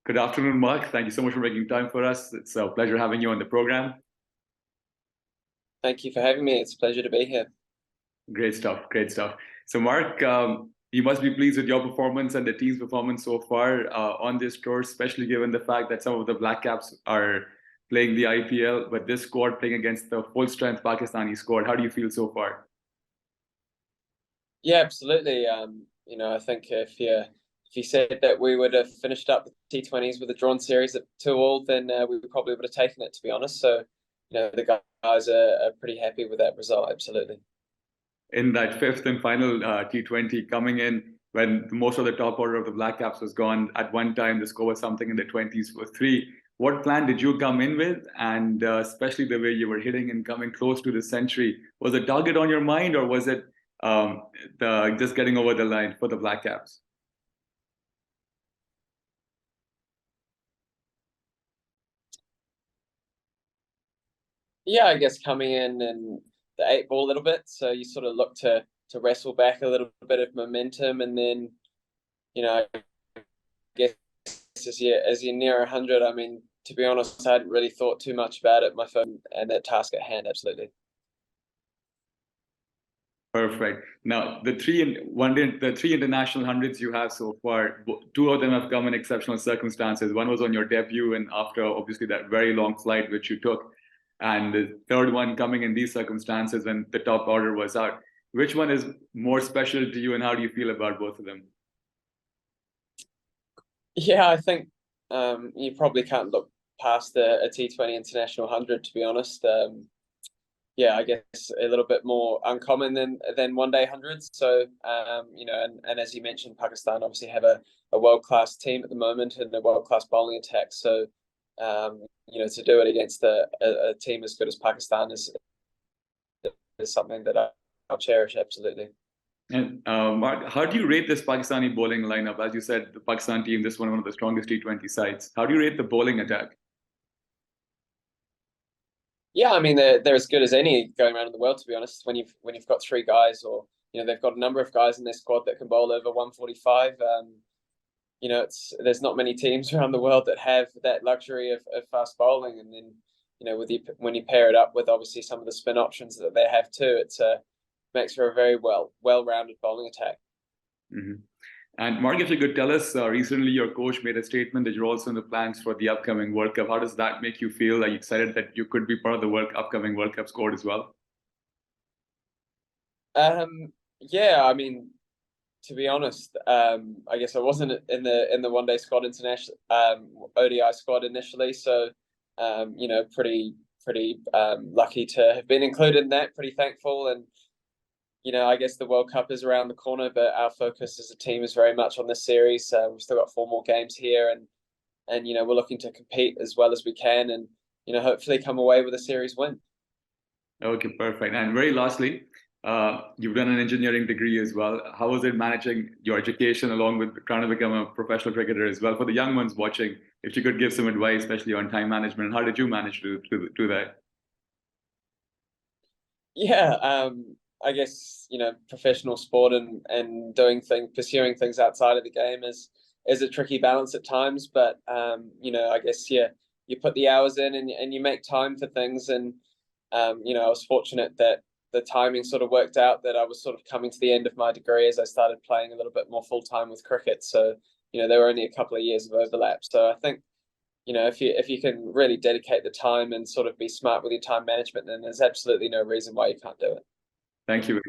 Good afternoon, Mark. Thank you so much for making time for us. It's a pleasure having you on the program. Thank you for having me. It's a pleasure to be here. Great stuff. Great stuff. So, Mark, you must be pleased with your performance and the team's performance so far on this tour, especially given the fact that some of the Black Caps are playing the IPL, but this squad playing against the full-strength Pakistani squad. How do you feel so far? Yeah, absolutely. I think if you said that we would have finished up the T20s with a drawn series at 2-2, then we probably would have taken it, to be honest. So, the guys are pretty happy with that result. Absolutely. In that fifth and final T20 coming in when most of the top order of the Black Caps was gone. At one time, the score was something in the 20s for three. What plan did you come in with? And especially the way you were hitting and coming close to the century, was a target on your mind, or was it just getting over the line for the Black Caps? Yeah, I guess coming in and the eight ball a little bit, so you sort of look to wrestle back a little bit of momentum, and then I guess as you near 100, I mean, to be honest, I hadn't really thought too much about it. My phone and that task at hand, absolutely. Perfect. Now, the three international hundreds you have so far, two of them have come in exceptional circumstances. One was on your debut, and after obviously that very long flight which you took, and the third one coming in these circumstances when the top order was out. Which one is more special to you, and how do you feel about both of them? Yeah, I think you probably can't look past a T20 International 100, to be honest. Yeah, I guess a little bit more uncommon than one day hundreds. So, and as you mentioned, Pakistan obviously have a world-class team at the moment and a world-class bowling attack. So, to do it against a team as good as Pakistan is something that I'll cherish, absolutely. And Mark, how do you rate this Pakistani bowling lineup? As you said, the Pakistan team, this one of the strongest T20 sides. How do you rate the bowling attack? Yeah, I mean they're as good as any going around in the world, to be honest. When you've got three guys, or they've got a number of guys in their squad that can bowl over 145. There's not many teams around the world that have that luxury of fast bowling, and then when you pair it up with obviously some of the spin options that they have too, it makes for a very well-rounded bowling attack. Mm-hmm. And Mark, if you could tell us, recently your coach made a statement that you're also in the plans for the upcoming World Cup. How does that make you feel? Are you excited that you could be part of the upcoming World Cup squad as well? Yeah, I mean, to be honest, I guess I wasn't in the one day squad international ODI squad initially, so pretty lucky to have been included in that. Pretty thankful, and I guess the World Cup is around the corner, but our focus as a team is very much on this series. We've still got four more games here, and we're looking to compete as well as we can, and hopefully come away with a series win. Okay, perfect. And very lastly, you've done an engineering degree as well. How was it managing your education along with trying to become a professional cricketer as well? For the young ones watching, if you could give some advice, especially on time management, how did you manage to do that? Yeah, I guess professional sport and pursuing things outside of the game is a tricky balance at times, but I guess you put the hours in and you make time for things, and I was fortunate that the timing sort of worked out, that I was sort of coming to the end of my degree as I started playing a little bit more full time with cricket. So there were only a couple of years of overlap. So I think if you can really dedicate the time and sort of be smart with your time management, then there's absolutely no reason why you can't do it. Thank you.